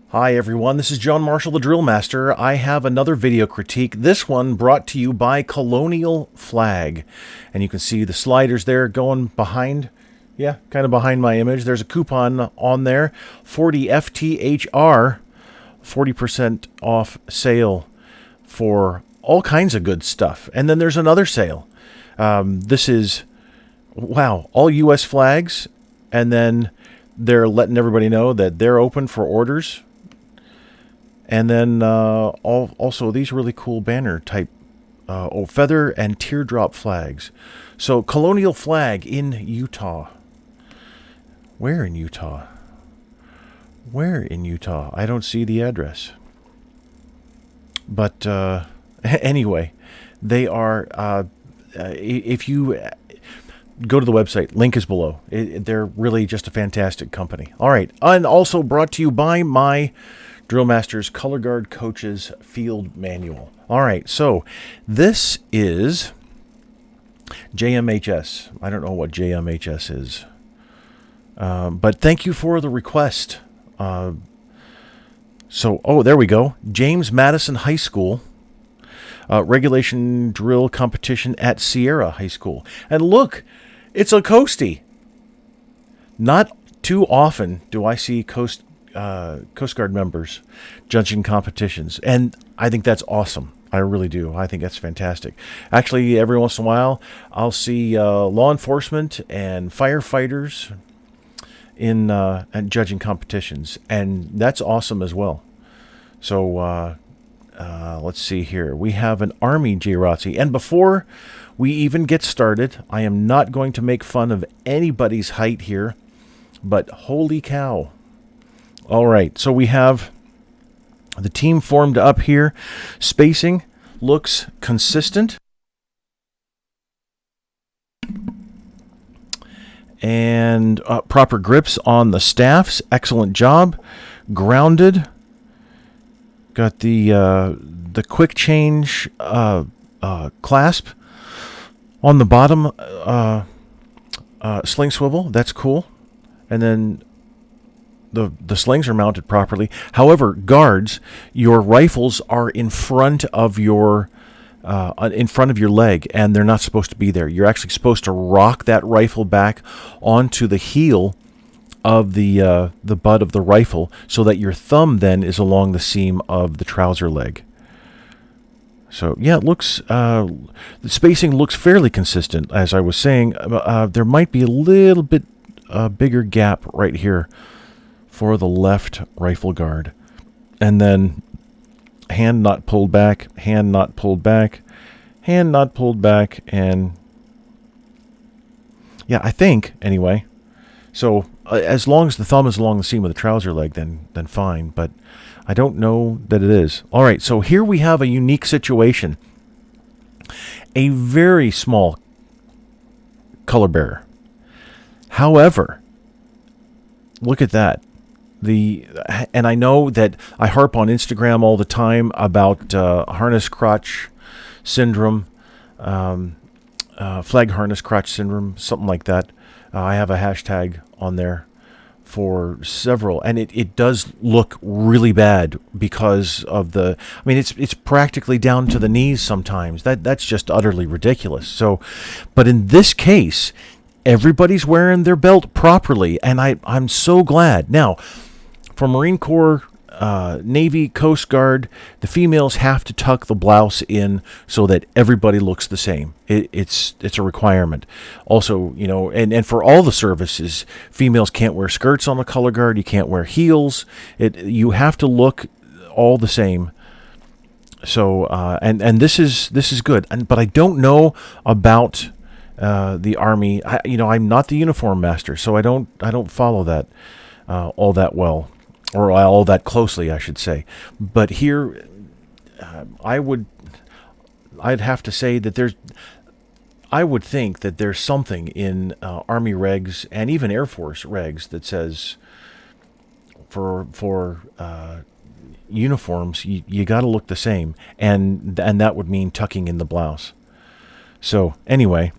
Hi everyone, this is John Marshall, the DrillMaster. I have another video critique, this one brought to you by Colonial Flag. And you can see the sliders there going behind, kind of behind my image. There's a coupon on there, 40 FTHR, 40% off sale for all kinds of good stuff. And then there's another sale. This is, wow, all US flags, and then they're letting everybody know that they're open for orders. And then also these really cool banner type feather and teardrop flags. So Colonial Flag in Utah. Where in Utah? Where in Utah? I don't see the address. But anyway, they are, if you go to the website, link is below. They're really just a fantastic company. All right, and also brought to you by my DrillMaster's Color Guard Coach's Field Manual. All right, so this is JMHS. I don't know what JMHS is, but thank you for the request. Oh, there we go. James Madison High School regulation drill competition at Sierra High School. And look, it's a Coastie. Not too often do I see Coast Guard members judging competitions, and I think that's awesome. I really do. I think that's fantastic. Actually, every once in a while, I'll see law enforcement and firefighters in and judging competitions, and that's awesome as well. So let's see here. We have an Army AJROTC, and before we even get started, I am not going to make fun of anybody's height here, but holy cow. All right, so we have the team formed up here. Spacing looks consistent. And proper grips on the staffs. Excellent job. Grounded. Got the quick change clasp on the bottom sling swivel. That's cool. And then the slings are mounted properly. However, guards, your rifles are in front of your leg, and they're not supposed to be there. You're actually supposed to rock that rifle back onto the heel of the butt of the rifle, so that your thumb then is along the seam of the trouser leg. So yeah, it looks the spacing looks fairly consistent. As I was saying, there might be a little bit bigger gap right here for the left rifle guard. And then hand not pulled back, hand not pulled back, hand not pulled back, and yeah, I think, anyway. So as long as the thumb is along the seam of the trouser leg, then fine, but I don't know that it is. All right, so here we have a unique situation. A very small color bearer. However, look at that. And I know that I harp on Instagram all the time about harness crotch syndrome, flag harness crotch syndrome, something like that. I have a hashtag on there for several, and it does look really bad because of it's practically down to the knees sometimes. That's just utterly ridiculous. So, but in this case, everybody's wearing their belt properly, and I'm so glad. Now, for Marine Corps, Navy, Coast Guard, the females have to tuck the blouse in so that everybody looks the same. It's a requirement. Also, and for all the services, females can't wear skirts on the color guard. You can't wear heels. You have to look all the same. So and this is good. But I don't know about the Army. I'm not the uniform master, so I don't follow that all that well. Or all that closely, I should say. But here, I'd have to say that I would think that there's something in Army regs and even Air Force regs that says for uniforms, you got to look the same, and that would mean tucking in the blouse. So anyway,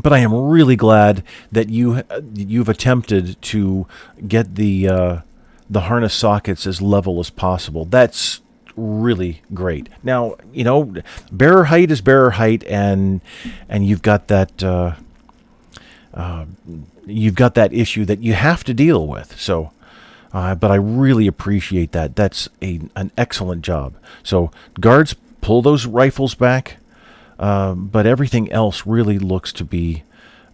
but I am really glad that you've attempted to get the the harness sockets as level as possible. That's really great. Now, you know, bearer height is bearer height, and you've got that issue that you have to deal with. So, but I really appreciate that. That's an excellent job. So, guards, pull those rifles back, but everything else really looks to be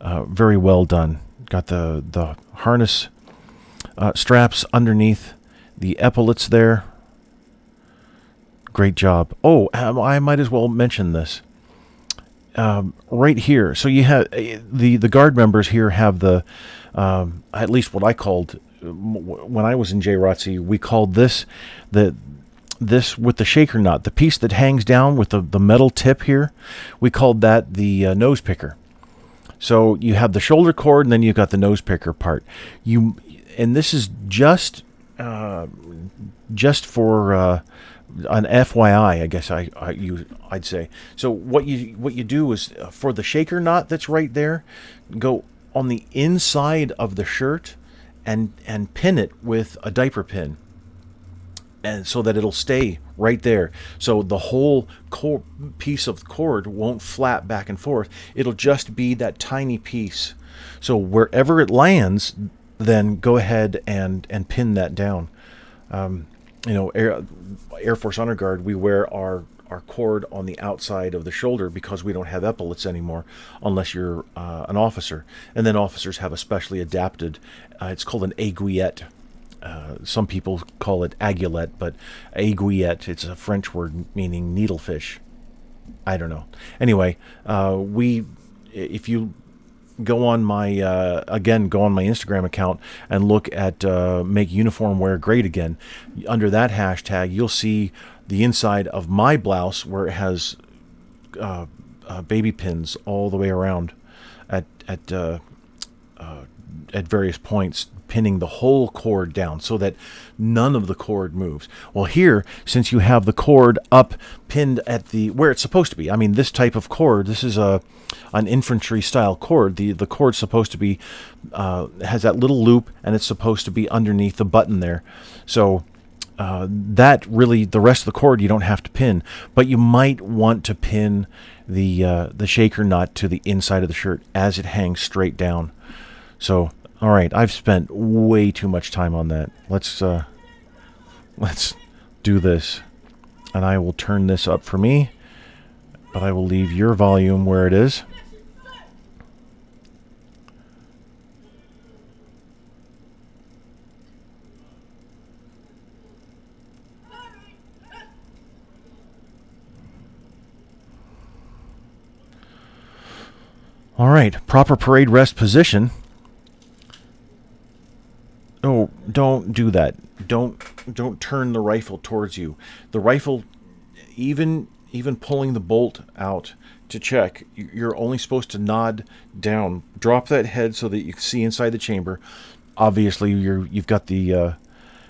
very well done. Got the harness straps underneath, the epaulets there. Great job. Oh, I might as well mention this. Right here. So you have the guard members here have the, at least what I called, when I was in AJROTC, we called this this with the shaker nut, the piece that hangs down with the metal tip here, we called that the nose picker. So you have the shoulder cord, and then you've got the nose picker part. And this is just for an FYI, I guess I'd say. So what you do is, for the shaker knot that's right there, go on the inside of the shirt and pin it with a diaper pin, and so that it'll stay right there. So the whole piece of cord won't flap back and forth. It'll just be that tiny piece. So wherever it lands, then go ahead and pin that down. You know, Air Force Honor Guard, we wear our cord on the outside of the shoulder because we don't have epaulets anymore unless you're an officer. And then officers have a specially adapted, it's called an aiguillette. Some people call it aiguillette, but aiguillette, it's a French word meaning needlefish. I don't know. Anyway, if you go on my Instagram account and look at Make Uniform Wear Great Again, under that hashtag, you'll see the inside of my blouse where it has baby pins all the way around at various points, pinning the whole cord down so that none of the cord moves. Well, here, since you have the cord up pinned at where it's supposed to be, I mean, this type of cord, this is an infantry style cord. The cord's supposed to be has that little loop, and it's supposed to be underneath the button there. So that really, the rest of the cord you don't have to pin, but you might want to pin the shaker nut to the inside of the shirt as it hangs straight down. So, all right, I've spent way too much time on that. Let's do this, and I will turn this up for me, but I will leave your volume where it is. All right, proper parade rest position. Oh, don't do that. Don't turn the rifle towards you. The rifle, even pulling the bolt out to check, you're only supposed to nod down. Drop that head so that you can see inside the chamber. Obviously, you've got the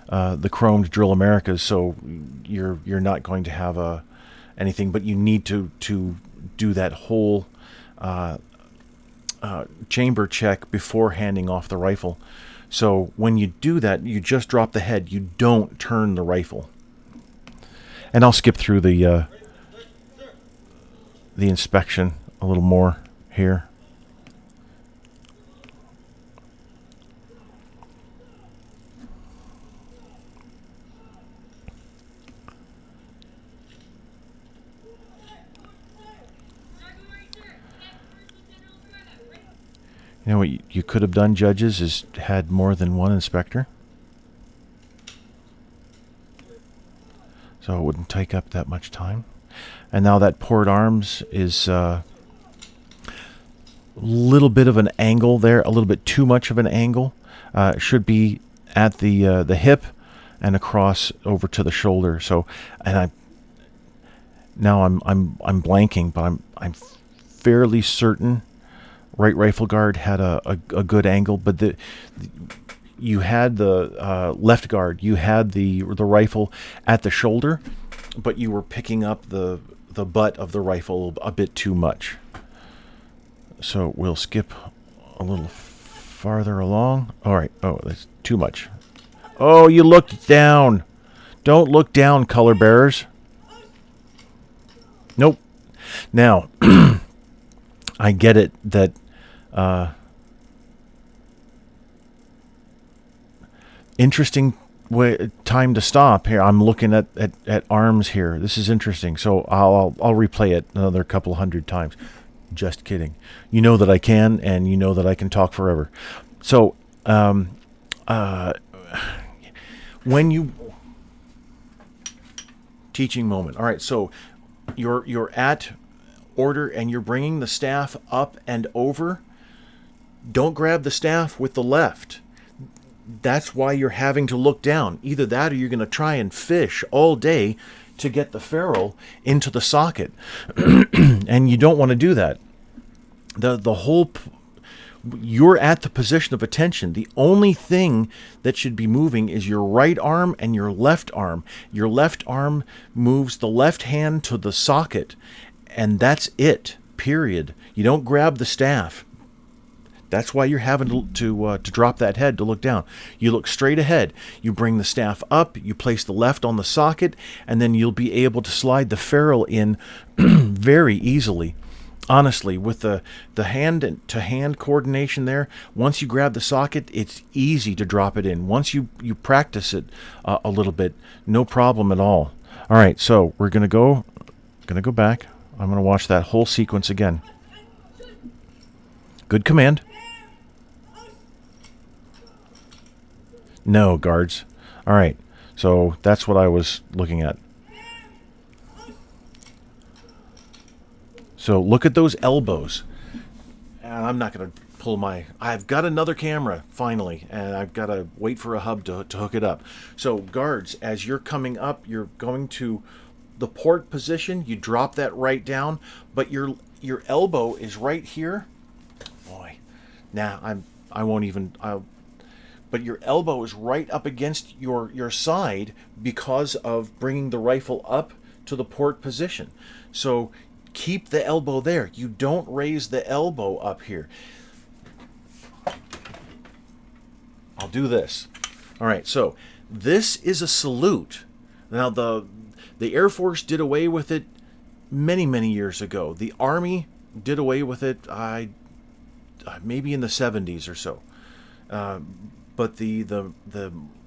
chromed Drill Americas, so you're not going to have anything, but you need to do that whole chamber check before handing off the rifle. So when you do that, you just drop the head. You don't turn the rifle. And I'll skip through the inspection a little more here. You know what you could have done, judges, is had more than one inspector. So it wouldn't take up that much time. And now that port arms is a little bit of an angle there, a little bit too much of an angle. It should be at the hip and across over to the shoulder. So, and I'm blanking, but I'm fairly certain right rifle guard had a good angle, but you had the left guard, you had the rifle at the shoulder, but you were picking up the butt of the rifle a bit too much. So we'll skip a little farther along. All right. Oh, that's too much. Oh, you looked down. Don't look down, color bearers. Nope. Now, I get it that interesting time to stop here. I'm looking at arms here. This is interesting. So I'll replay it another couple hundred times. Just kidding. You know that I can, and you know that I can talk forever. So when you teaching moment. All right. So you're at order and you're bringing the staff up and over. Don't grab the staff with the left. That's why you're having to look down. Either that or you're going to try and fish all day to get the ferrule into the socket. And you don't want to do that. You're at the position of attention. The only thing that should be moving is your right arm and your left arm. Your left arm moves the left hand to the socket, and that's it, period. You don't grab the staff. That's why you're having to drop that head to look down. You look straight ahead. You bring the staff up. You place the left on the socket, and then you'll be able to slide the ferrule in very easily. Honestly, with the hand-to-hand coordination there, once you grab the socket, it's easy to drop it in. Once you practice it a little bit, no problem at all. All right, so we're gonna go back. I'm gonna watch that whole sequence again. Good command. No, guards. All right, so that's what I was looking at. So look at those elbows. And I'm not going to pull my... I've got another camera, finally, and I've got to wait for a hub to hook it up. So guards, as you're coming up, you're going to the port position. You drop that right down, but your elbow is right here. Boy, nah, I won't even... But your elbow is right up against your side because of bringing the rifle up to the port position. So keep the elbow there. You don't raise the elbow up here. I'll do this. All right, so this is a salute. Now, the Air Force did away with it many, many years ago. The Army did away with it, maybe in the 70s or so. But the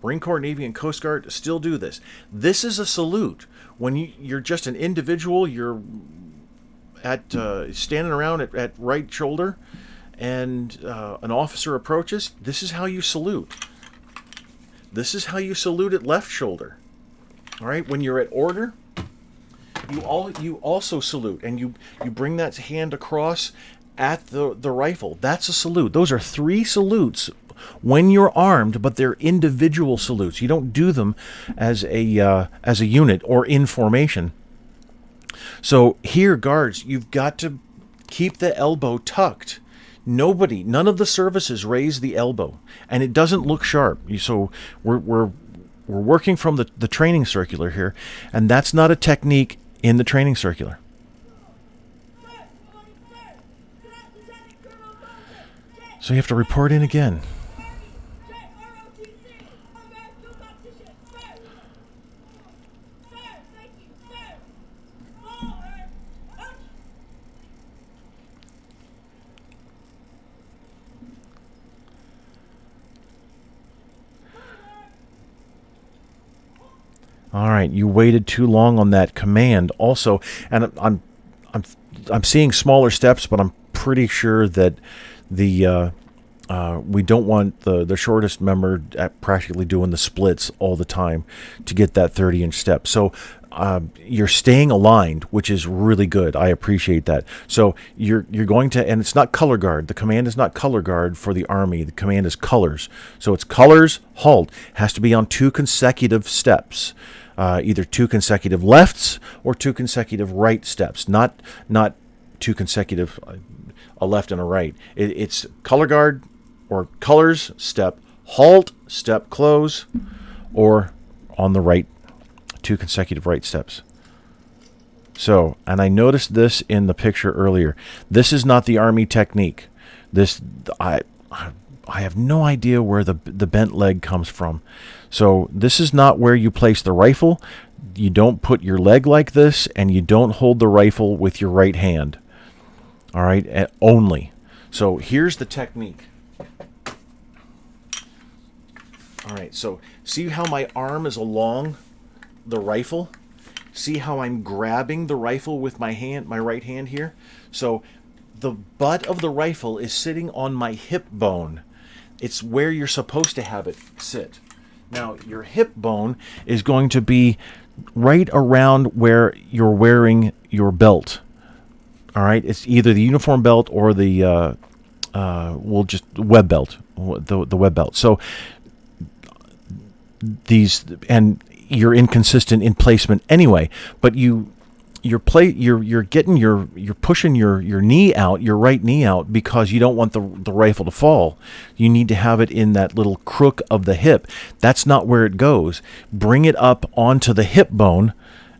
Marine Corps, Navy, and Coast Guard still do this. This is a salute. When you're just an individual, you're standing around at right shoulder, and an officer approaches. This is how you salute. This is how you salute at left shoulder. All right. When you're at order, you also salute, and you bring that hand across at the rifle. That's a salute. Those are 3 salutes when you're armed, but they're individual salutes. You don't do them as a unit or in formation. So here, guards, you've got to keep the elbow tucked. None of the services raise the elbow, and it doesn't look sharp. So we're working from the training circular here, and that's not a technique in the training circular. So you have to report in again. All right, you waited too long on that command. Also, and I'm seeing smaller steps, but I'm pretty sure that we don't want the shortest member at practically doing the splits all the time to get that 30-inch step. So you're staying aligned, which is really good. I appreciate that. So you're going to, and it's not color guard. The command is not color guard for the Army. The command is colors. So it's colors, halt. Has to be on 2 consecutive steps. Either 2 consecutive lefts or 2 consecutive right steps, not 2 consecutive, a left and a right. It's color guard or colors, step, halt, step, close, or on the right, 2 consecutive right steps. So, and I noticed this in the picture earlier. This is not the Army technique. I have no idea where the bent leg comes from. So this is not where you place the rifle. You don't put your leg like this, and you don't hold the rifle with your right hand. All right, only. So here's the technique. All right, so see how my arm is along the rifle? See how I'm grabbing the rifle with my hand, my right hand here? So the butt of the rifle is sitting on my hip bone. It's where you're supposed to have it sit. Now, your hip bone is going to be right around where you're wearing your belt. All right, it's either the uniform belt or the web belt, the web belt. So these, and you're inconsistent in placement anyway, but you're pushing your knee out, your right knee out, because you don't want the rifle to fall. You need to have it in that little crook of the hip. That's not where it goes. Bring it up onto the hip bone,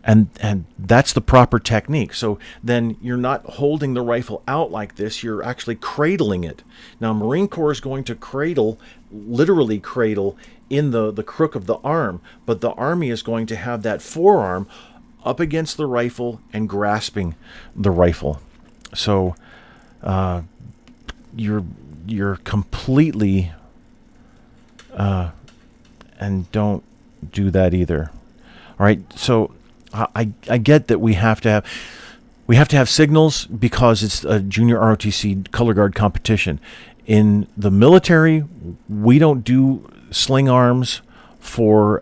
and that's the proper technique. So then you're not holding the rifle out like this, you're actually cradling it. Now, Marine Corps is going to cradle, literally cradle, in the crook of the arm, but the Army is going to have that forearm up against the rifle and grasping the rifle. So you're completely and don't do that either. All right, so I get that we have to have signals because it's a junior ROTC color guard competition. In the military, we don't do sling arms for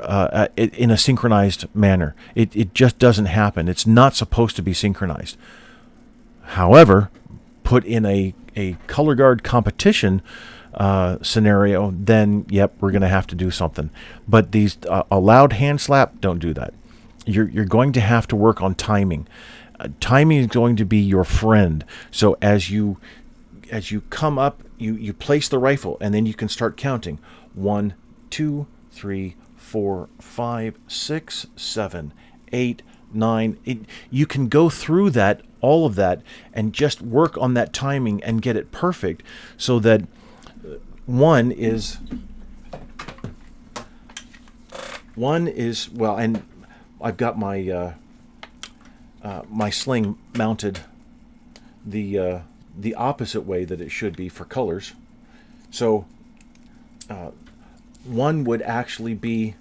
in a synchronized manner. It just doesn't happen. It's not supposed to be synchronized. However, put in a color guard competition scenario, then yep, we're going to have to do something. But these a loud hand slap, don't do that. You're going to have to work on timing. Timing is going to be your friend. So as you come up, you place the rifle, and then you can start counting. 1, 2, 3, 4, 5, 6, 7, 8, 9. You can go through that, all of that, and just work on that timing and get it perfect, so that one is well, and I've got my my sling mounted the opposite way that it should be for colors. So one would actually be,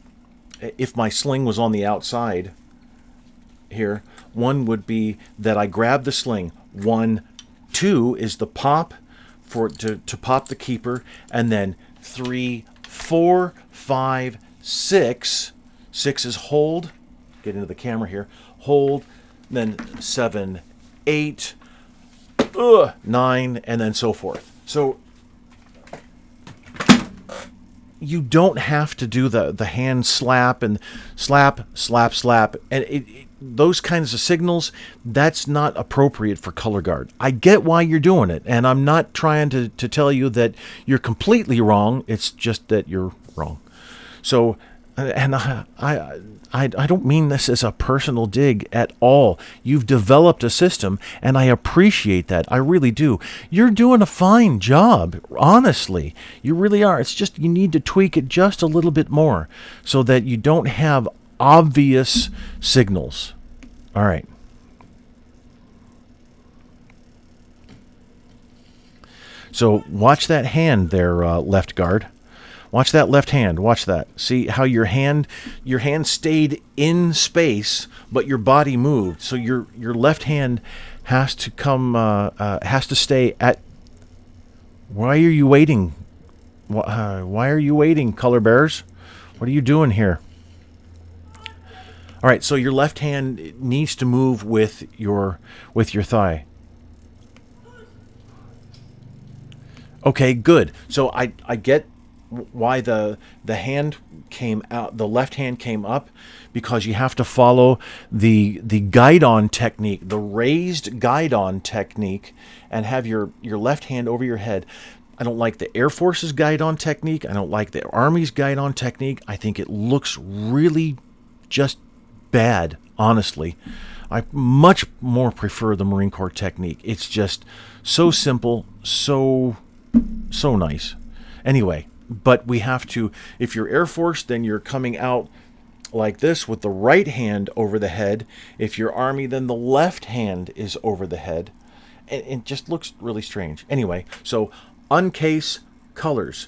if my sling was on the outside here, one would be that I grab the sling. 1, 2 is the pop to pop the keeper, and then 3, 4, 5, 6. 6 is hold. Get into the camera here. Hold. Then 7, 8, 9, and then so forth. So you don't have to do the hand slap and slap, and those kinds of signals. That's not appropriate for color guard. I get why you're doing it, and I'm not trying to tell you that you're completely wrong. It's just that you're wrong. So, and I don't mean this as a personal dig at all. You've developed a system, and I appreciate that. I really do. You're doing a fine job, honestly. You really are. It's just you need to tweak it just a little bit more so that you don't have obvious signals. All right. So watch that hand there, left guard. Watch that left hand. Watch that. See how your hand stayed in space, but your body moved. So your left hand has to come, has to stay at. Why are you waiting? Why are you waiting, color bearers? What are you doing here? All right. So your left hand needs to move with your thigh. Okay. Good. So I get why the hand came out, the left hand came up, because you have to follow the guide-on technique, the raised guide-on technique, and have your left hand over your head. I don't like the Air Force's guide-on technique. I don't like the Army's guide-on technique. I think it looks really just bad, honestly. I much more prefer the Marine Corps technique. It's just so simple, so nice. Anyway, but we have to, if you're Air Force, then you're coming out like this with the right hand over the head. If you're Army, then the left hand is over the head. And it just looks really strange. Anyway, so uncase colors.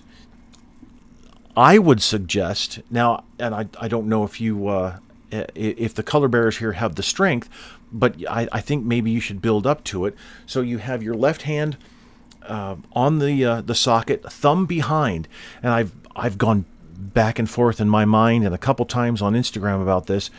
I would suggest, now, and I don't know if you, if the color bearers here have the strength, but I think maybe you should build up to it. So you have your left hand on the socket, thumb behind, and I've gone back and forth in my mind and a couple times on Instagram about this,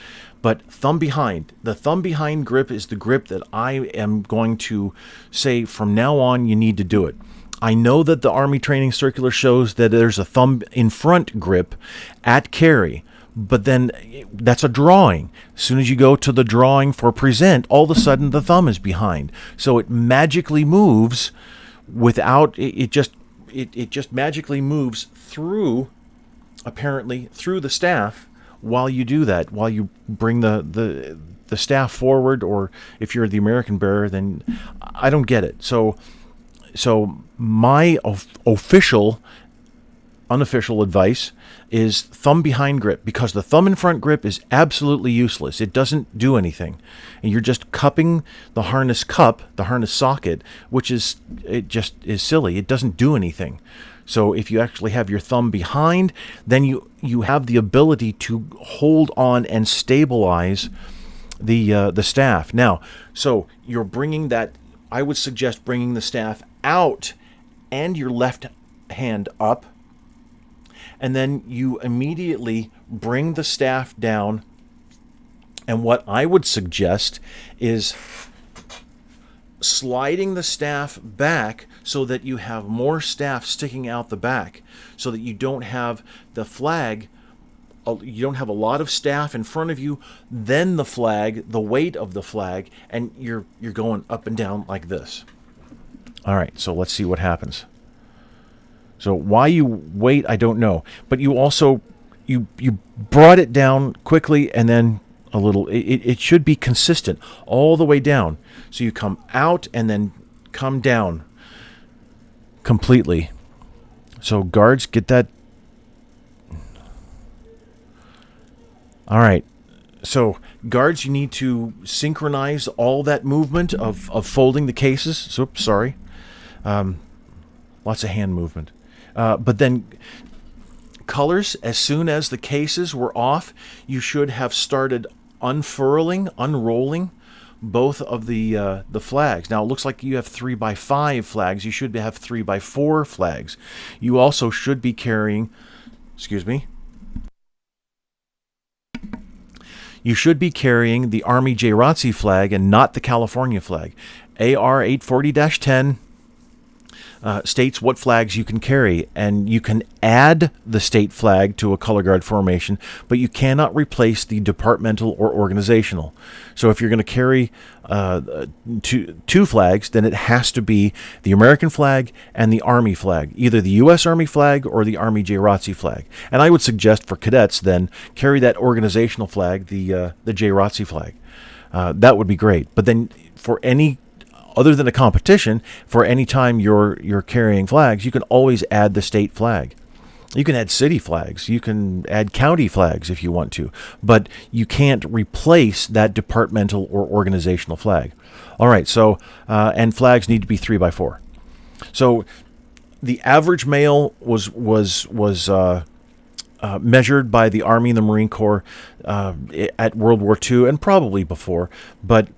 but thumb behind. The thumb behind grip is the grip that I am going to say from now on you need to do it. I know that the Army Training Circular shows that there's a thumb in front grip at carry, but then that's a drawing. As soon as you go to the drawing for present, all of a sudden the thumb is behind. So it magically moves without, it just magically moves through, apparently, through the staff while you do that, while you bring the staff forward, or if you're the American bearer, then I don't get it. So my unofficial advice is thumb behind grip, because the thumb in front grip is absolutely useless. It doesn't do anything, and you're just cupping the harness socket, which is silly. It doesn't do anything. So if you actually have your thumb behind, then you have the ability to hold on and stabilize the staff. Now, so you're bringing that. I would suggest bringing the staff out and your left hand up, and then you immediately bring the staff down. And what I would suggest is sliding the staff back so that you have more staff sticking out the back, so that you don't have the flag, you don't have a lot of staff in front of you, then the flag, the weight of the flag, and you're going up and down like this. All right, so let's see what happens. So why you wait, I don't know. But you also, you brought it down quickly and then a little. It should be consistent all the way down. So you come out and then come down completely. So guards, get that. All right. So guards, you need to synchronize all that movement of folding the cases. So, sorry. Lots of hand movement. But then colors, as soon as the cases were off, you should have started unrolling both of the flags. Now it looks like you have 3x5 flags. You should have 3x4 flags. You also should be carrying, you should be carrying the Army AJROTC flag and not the California flag. AR 840-10 states what flags you can carry, and you can add the state flag to a color guard formation, but you cannot replace the departmental or organizational. So if you're going to carry two flags, then it has to be the American flag and the Army flag, either the U.S. Army flag or the Army AJROTC flag. And I would suggest for cadets then carry that organizational flag, the AJROTC flag. That would be great. But then for any other than a competition, for any time you're carrying flags, you can always add the state flag. You can add city flags. You can add county flags if you want to, but you can't replace that departmental or organizational flag. All right, so and flags need to be 3x4. So the average male was measured by the Army and the Marine Corps at World War II and probably before, but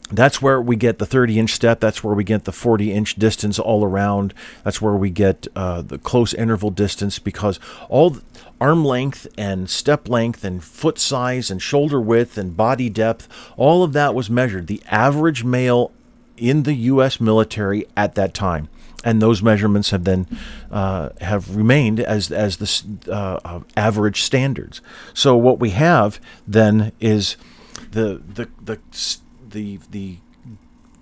that's where we get the 30-inch step. That's where we get the 40-inch distance all around. That's where we get the close interval distance, because all arm length and step length and foot size and shoulder width and body depth, all of that was measured. The average male in the U.S. military at that time. And those measurements have then have remained as the average standards. So what we have then is the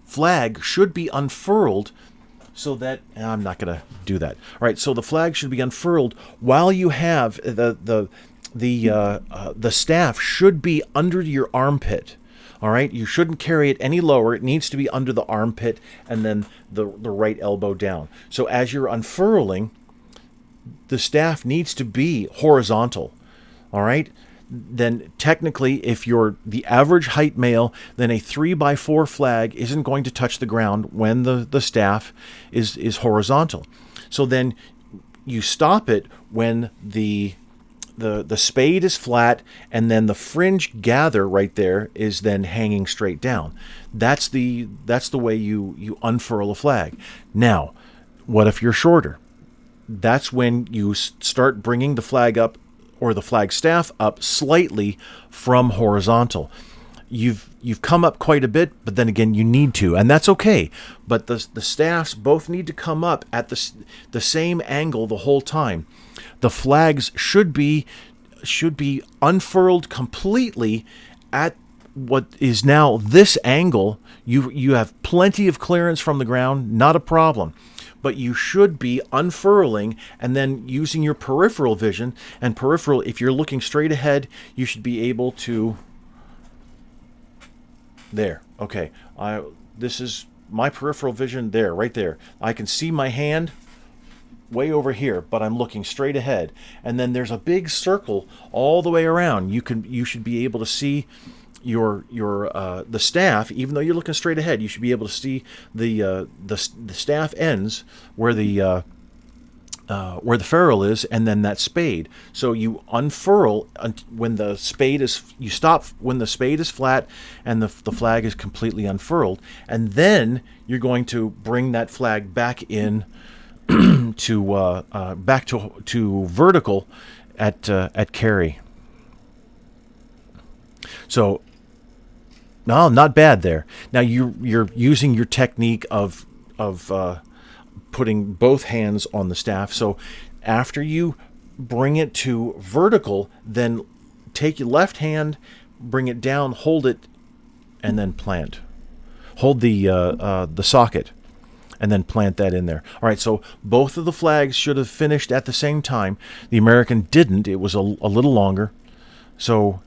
flag should be unfurled, so that I'm not going to do that. All right, so the flag should be unfurled while you have the staff should be under your armpit. All right, you shouldn't carry it any lower. It needs to be under the armpit and then the right elbow down. So as you're unfurling, the staff needs to be horizontal. All right. Then technically, if you're the average height male, then a 3x4 flag isn't going to touch the ground when the staff is horizontal. So then you stop it when the spade is flat, and then the fringe gather right there is then hanging straight down. That's the way you unfurl a flag. Now, what if you're shorter? That's when you start bringing the flag up, or the flag staff up slightly from horizontal. You've come up quite a bit, but then again, you need to, and that's okay. But the staffs both need to come up at the same angle the whole time. The flags should be unfurled completely at what is now this angle. You have plenty of clearance from the ground, not a problem. But you should be unfurling and then using your peripheral vision. And peripheral, if you're looking straight ahead, you should be able to... There. Okay. This is my peripheral vision there, right there. I can see my hand way over here, but I'm looking straight ahead. And then there's a big circle all the way around. You should be able to see the staff. Even though you're looking straight ahead, you should be able to see the staff ends where the ferrule is, and then that spade. So you unfurl when the spade is, you stop when the spade is flat and the flag is completely unfurled, and then you're going to bring that flag back in back to vertical at carry. So, no, not bad there. Now you're using your technique of putting both hands on the staff. So after you bring it to vertical, then take your left hand, bring it down, hold it, and then plant. Hold the socket, and then plant that in there. All right, so both of the flags should have finished at the same time. The American didn't. It was a little longer. So,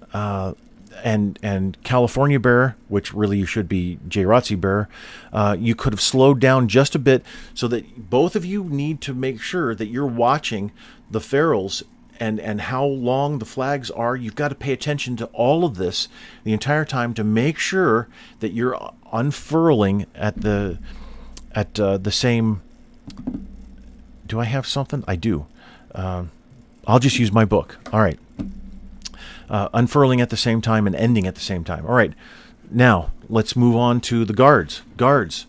and California bearer, which really you should be AJROTC bearer, you could have slowed down just a bit, so that both of you need to make sure that you're watching the ferrules and how long the flags are. You've got to pay attention to all of this the entire time to make sure that you're unfurling at the same... Do I have something? I do. I'll just use my book. All right. Unfurling at the same time and ending at the same time. All right. Now, let's move on to the guards. Guards.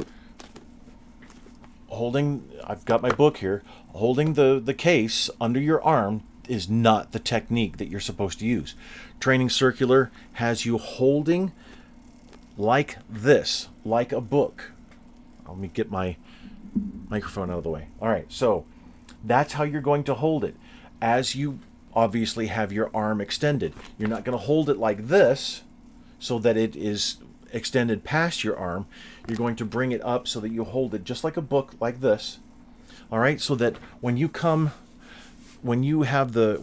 I've got my book here. Holding the case under your arm is not the technique that you're supposed to use. Training Circular has you holding like this, like a book. Let me get my microphone out of the way. All right, so that's how you're going to hold it. As you obviously have your arm extended. You're not going to hold it like this so that it is extended past your arm. You're going to bring it up so that you hold it just like a book, like this. All right, so that when you have the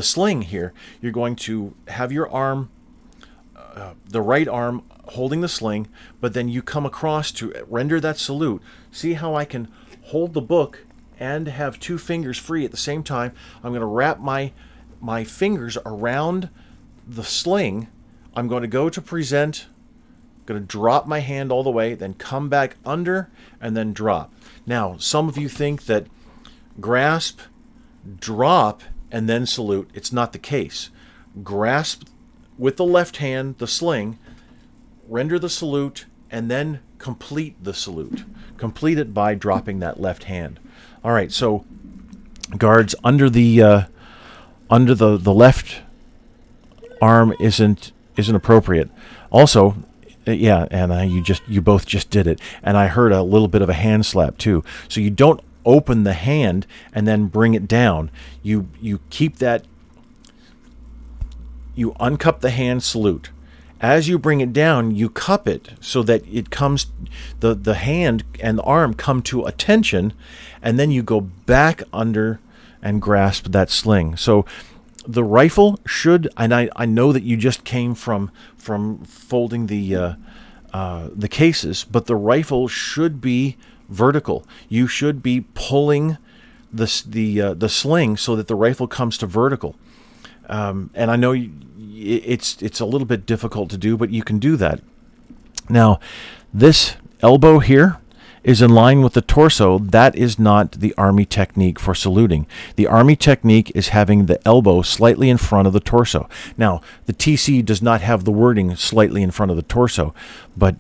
sling here, you're going to have your arm, the right arm holding the sling, but then you come across to render that salute. See how I can hold the book and have two fingers free at the same time. I'm going to wrap my fingers around the sling. I'm going to go to present, going to drop my hand all the way, then come back under, and then drop. Now, some of you think that grasp, drop, and then salute. It's not the case. Grasp with the left hand the sling, render the salute, and then complete the salute. Complete it by dropping that left hand. All right, so guards, under the left arm isn't appropriate. Also, yeah, and you both just did it, and I heard a little bit of a hand slap too. So you don't open the hand and then bring it down. You keep that. You uncup the hand, salute. As you bring it down, you cup it so that it comes, the hand and the arm come to attention, and then you go back under and grasp that sling. So the rifle should, and I know that you just came from folding the cases, but the rifle should be vertical. You should be pulling the sling so that the rifle comes to vertical. And I know it's a little bit difficult to do, but you can do that. Now, this elbow here is in line with the torso. That is not the Army technique for saluting. The Army technique is having the elbow slightly in front of the torso. Now, the TC does not have the wording slightly in front of the torso, but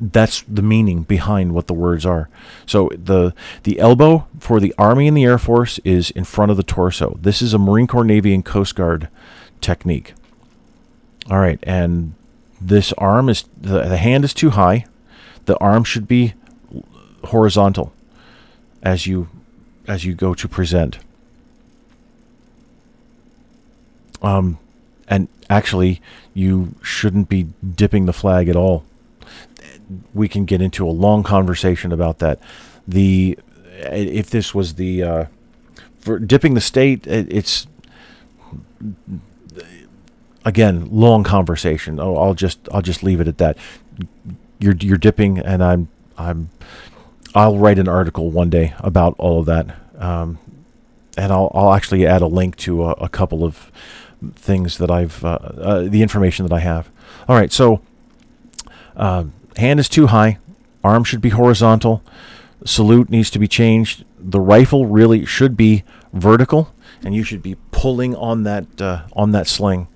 that's the meaning behind what the words are. So the elbow for the Army and the Air Force is in front of the torso. This is a Marine Corps, Navy, and Coast Guard technique. All right, and this arm is, the hand is too high. The arm should be horizontal as you go to present. And actually, you shouldn't be dipping the flag at all. We can get into a long conversation about that. If this was for dipping the state, it's again long conversation. Oh, I'll just leave it at that. You're dipping, and I'll write an article one day about all of that, and I'll actually add a link to a couple of things that the information that I have. All right, so hand is too high, arm should be horizontal, salute needs to be changed. The rifle really should be vertical, and you should be pulling on that sling,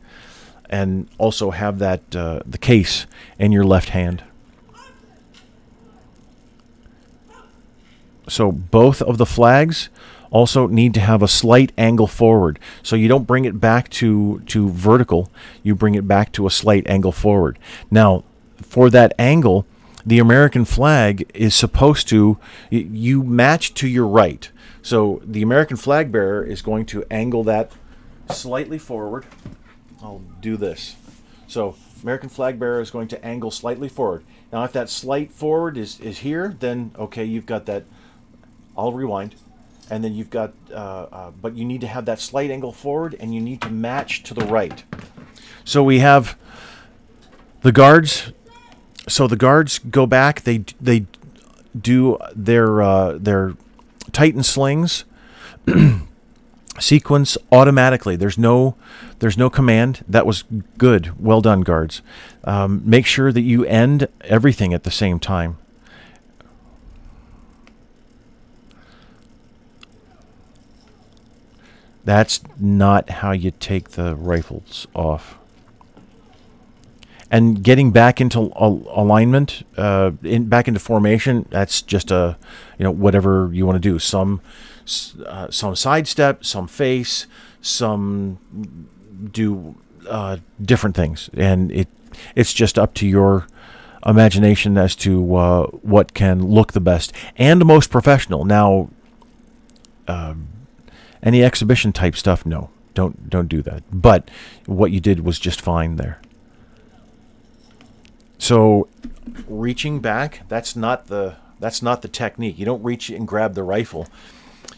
and also have that the case in your left hand. So both of the flags also need to have a slight angle forward. So you don't bring it back to vertical, you bring it back to a slight angle forward. Now, for that angle, the American flag is supposed to, you match to your right. So the American flag bearer is going to angle that slightly forward. I'll do this. So American flag bearer is going to angle slightly forward. Now, if that slight forward is here, then okay, you've got that. I'll rewind, and then you've got, but you need to have that slight angle forward, and you need to match to the right. So we have the guards. So the guards go back. They do their Titan slings sequence automatically. There's no command. That was good. Well done, guards. Make sure that you end everything at the same time. That's not how you take the rifles off. And getting back into alignment, back into formation, that's just whatever you want to do. Some sidestep, some face, some do different things, and it's just up to your imagination as to what can look the best and the most professional. Now, any exhibition type stuff, no, don't do that. But what you did was just fine there. So reaching back, that's not the technique. You don't reach and grab the rifle.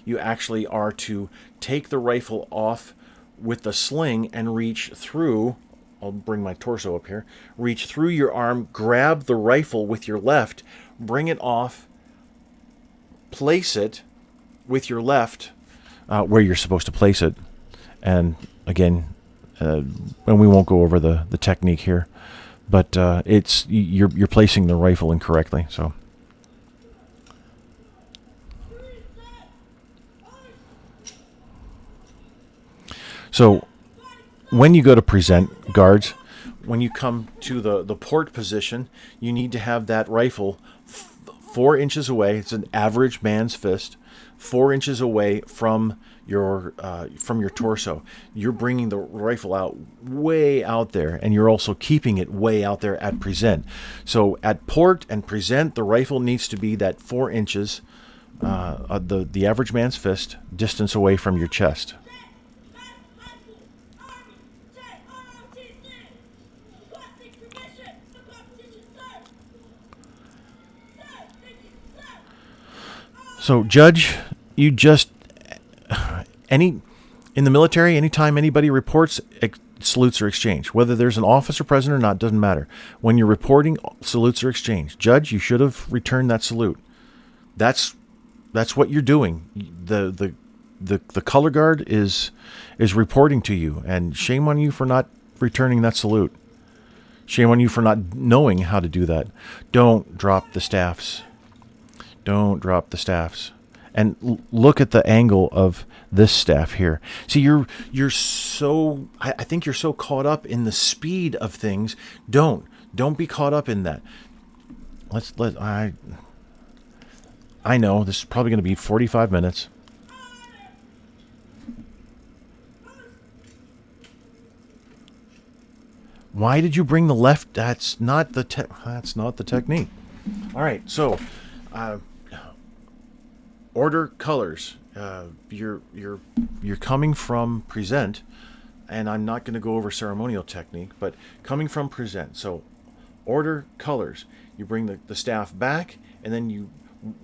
You actually are to take the rifle off with the sling and reach through. I'll bring my torso up here. Reach through your arm, grab the rifle with your left, bring it off, place it with your left where you're supposed to place it. And again, and we won't go over the technique here, but it's you're placing the rifle incorrectly. So when you go to present, guards, when you come to the port position, you need to have that rifle 4 inches away. It's an average man's fist, 4 inches away from your torso. You're bringing the rifle out way out there, and you're also keeping it way out there at present. So at port and present, the rifle needs to be that 4 inches, the average man's fist distance away from your chest. So, Judge, you just in the military, anytime anybody reports salutes are exchanged. Whether there's an officer present or not doesn't matter. When you're reporting, salutes are exchanged. Judge, you should have returned that salute. That's what you're doing. The color guard is reporting to you, and shame on you for not returning that salute. Shame on you for not knowing how to do that. Don't drop the staffs. Don't drop the staffs. And look at the angle of this staff here. See, you're so, I think you're so caught up in the speed of things. Don't be caught up in that. I know this is probably going to be 45 minutes. Why did you bring the left? That's not the technique. All right, so order colors. You're coming from present, and I'm not going to go over ceremonial technique, but coming from present. So order colors. You bring the staff back, and then you.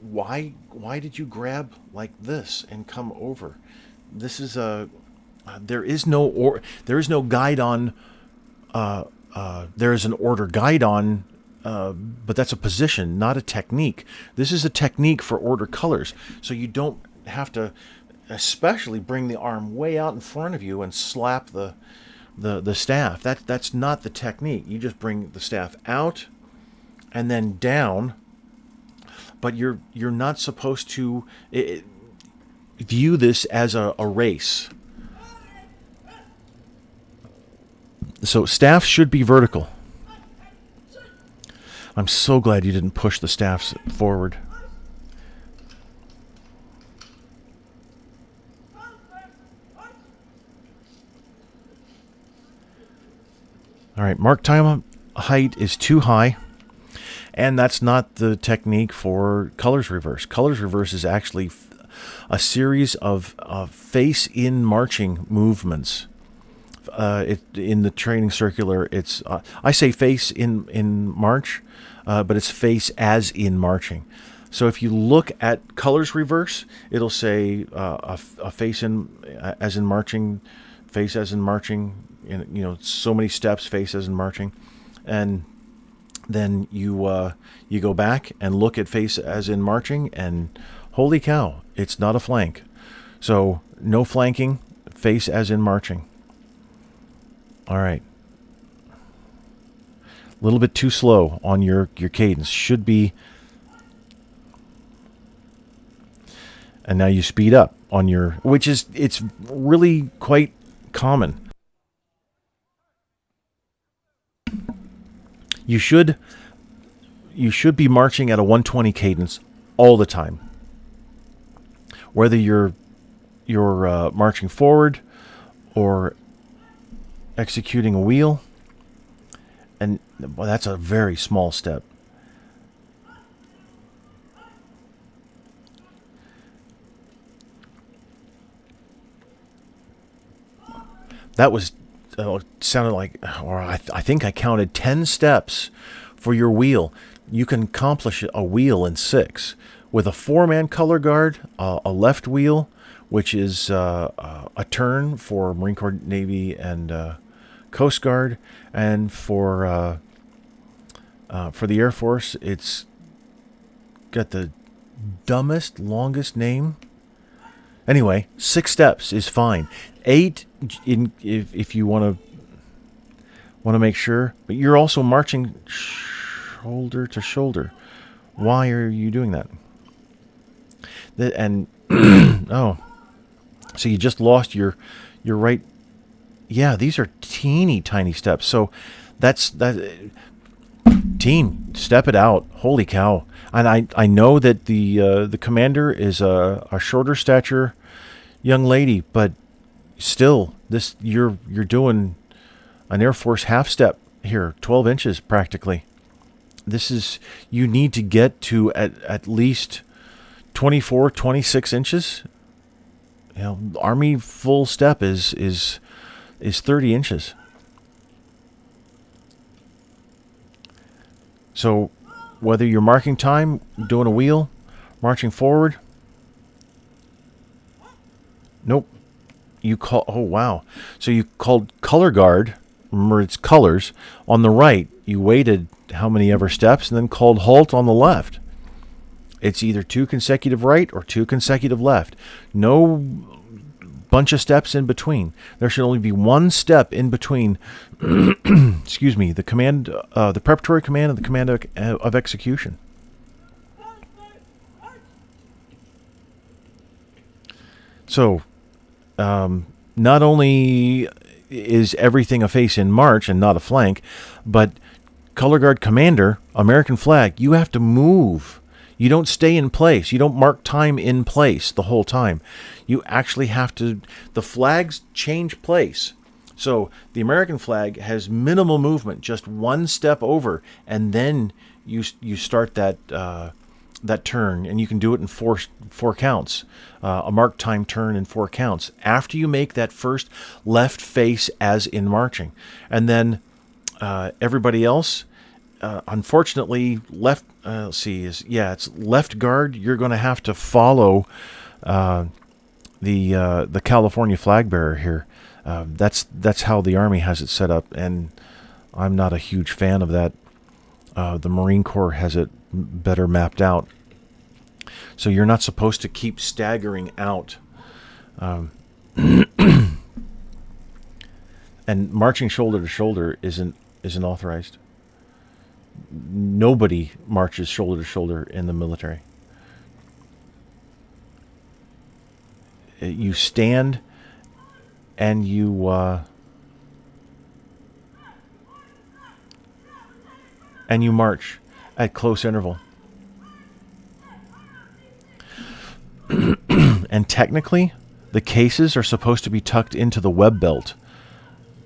Why did you grab like this and come over? This is there is no guide on. There is an order guide on, but that's a position, not a technique. This is a technique for order colors, so you don't have to, especially bring the arm way out in front of you and slap the staff. That's not the technique. You just bring the staff out and then down, but you're not supposed to view this as a race. So staff should be vertical. I'm so glad you didn't push the staffs forward. All right, mark time height is too high, and that's not the technique for colors reverse. Colors reverse is actually a series of face-in marching movements. In the training circular, it's I say face in march, but it's face as in marching. So if you look at colors reverse, it'll say a face in as in marching, face as in marching. So many steps, face as in marching, and then you go back and look at face as in marching, and holy cow, it's not a flank. So no flanking, face as in marching. All right. A little bit too slow on your cadence. Should be. And now you speed up on your, it's really quite common. You should be marching at a 120 cadence all the time. Whether you're marching forward or executing a wheel, and well, that's a very small step. That was sounded like, or I think I counted 10 steps for your wheel. You can accomplish a wheel in 6 with a 4-man color guard, a left wheel, which is a turn for Marine Corps, Navy, and Coast Guard, and for the Air Force, it's got the dumbest, longest name. Anyway, 6 steps is fine. 8, if you want to make sure, but you're also marching shoulder to shoulder. Why are you doing that? And oh, so you just lost your right. Yeah, these are teeny tiny steps. So that's that. Team, step it out. Holy cow! And I know that the commander is a shorter stature young lady, but still, this you're doing an Air Force half step here, 12 inches practically. This is, you need to get to at least 24, 26 inches. Army full step is 30 inches. So whether you're marking time, doing a wheel, marching forward, nope. you call, oh wow, so you called color guard. Remember, it's colors on the right. You waited how many ever steps and then called halt on the left. It's either 2 consecutive right or 2 consecutive left. No bunch of steps in between. There should only be 1 step in between. Excuse me. The command, the preparatory command, and the command of execution. So, not only is everything a face in march and not a flank, but color guard commander, American flag, you have to move. You don't stay in place. You don't mark time in place the whole time. You actually have to, the flags change place. So the American flag has minimal movement, just 1 step over, and then you start that that turn, and you can do it in four counts. A mark time turn in 4 counts after you make that first left face as in marching, and then everybody else. Unfortunately, left. Let's see, it's left guard. You're going to have to follow the California flag bearer here. That's how the Army has it set up, and I'm not a huge fan of that. The Marine Corps has it better mapped out. So you're not supposed to keep staggering out. And marching shoulder to shoulder isn't authorized. Nobody marches shoulder to shoulder in the military. You stand and you march at close interval. And technically, the cases are supposed to be tucked into the web belt,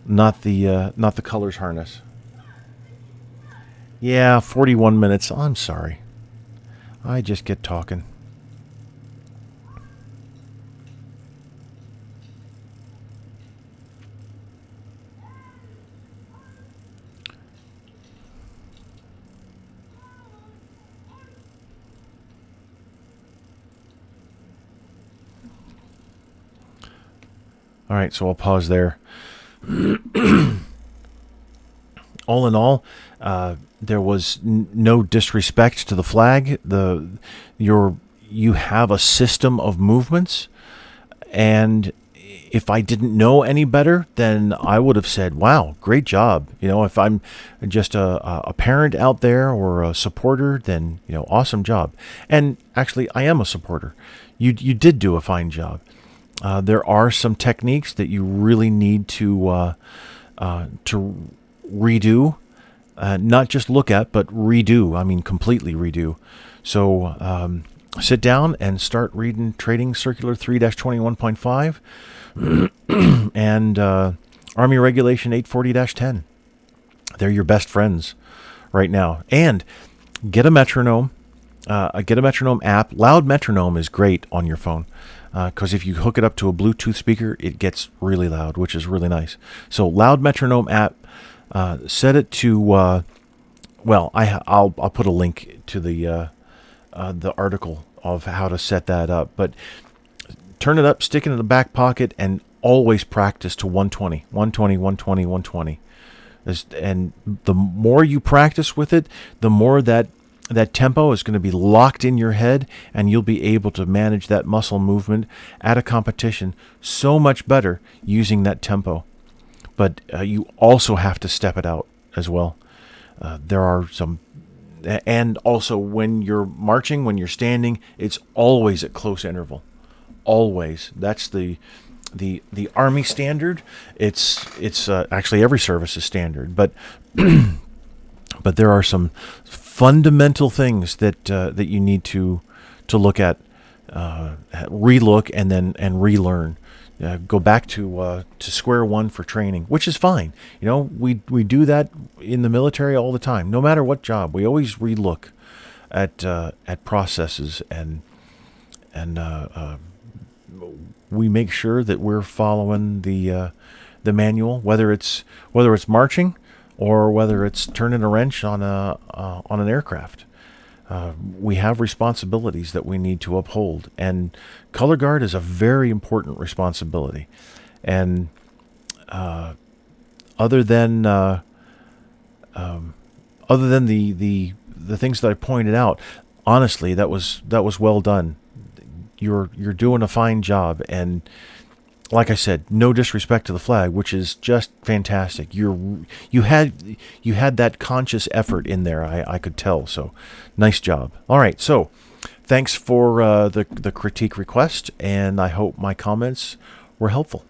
not the colors harness. Yeah, 41 minutes. I'm sorry. I just get talking. All right, so I'll pause there. All in all, there was no disrespect to the flag. You have a system of movements, and if I didn't know any better, then I would have said, "Wow, great job!" If I'm just a parent out there or a supporter, then awesome job. And actually, I am a supporter. You did do a fine job. There are some techniques that you really need to redo, not just look at, but redo. I mean, completely redo. So sit down and start reading Trading Circular 3-21.5 and Army Regulation 840-10. They're your best friends right now. And get a metronome. Get a metronome app. Loud Metronome is great on your phone. Because if you hook it up to a Bluetooth speaker, it gets really loud, which is really nice. So Loud Metronome app, set it to, I'll put a link to the article of how to set that up. But turn it up, stick it in the back pocket, and always practice to 120, 120, 120, 120. And the more you practice with it, the more that tempo is going to be locked in your head, and you'll be able to manage that muscle movement at a competition so much better using that tempo. But you also have to step it out as well. There are some, and also when you're marching, when you're standing, it's always at close interval. Always. That's the Army standard. It's actually every service is standard, but but there are some fundamental things that you need to look at, relook, and relearn. Go back to square one for training, which is fine. We do that in the military all the time. No matter what job, we always relook at processes, and we make sure that we're following the manual, whether it's marching or whether it's turning a wrench on an aircraft. We have responsibilities that we need to uphold, and color guard is a very important responsibility. And other than the things that I pointed out, honestly, that was well done. You're doing a fine job, and like I said, no disrespect to the flag, which is just fantastic. You had that conscious effort in there. I could tell. So, nice job. All right. So, thanks for the critique request, and I hope my comments were helpful.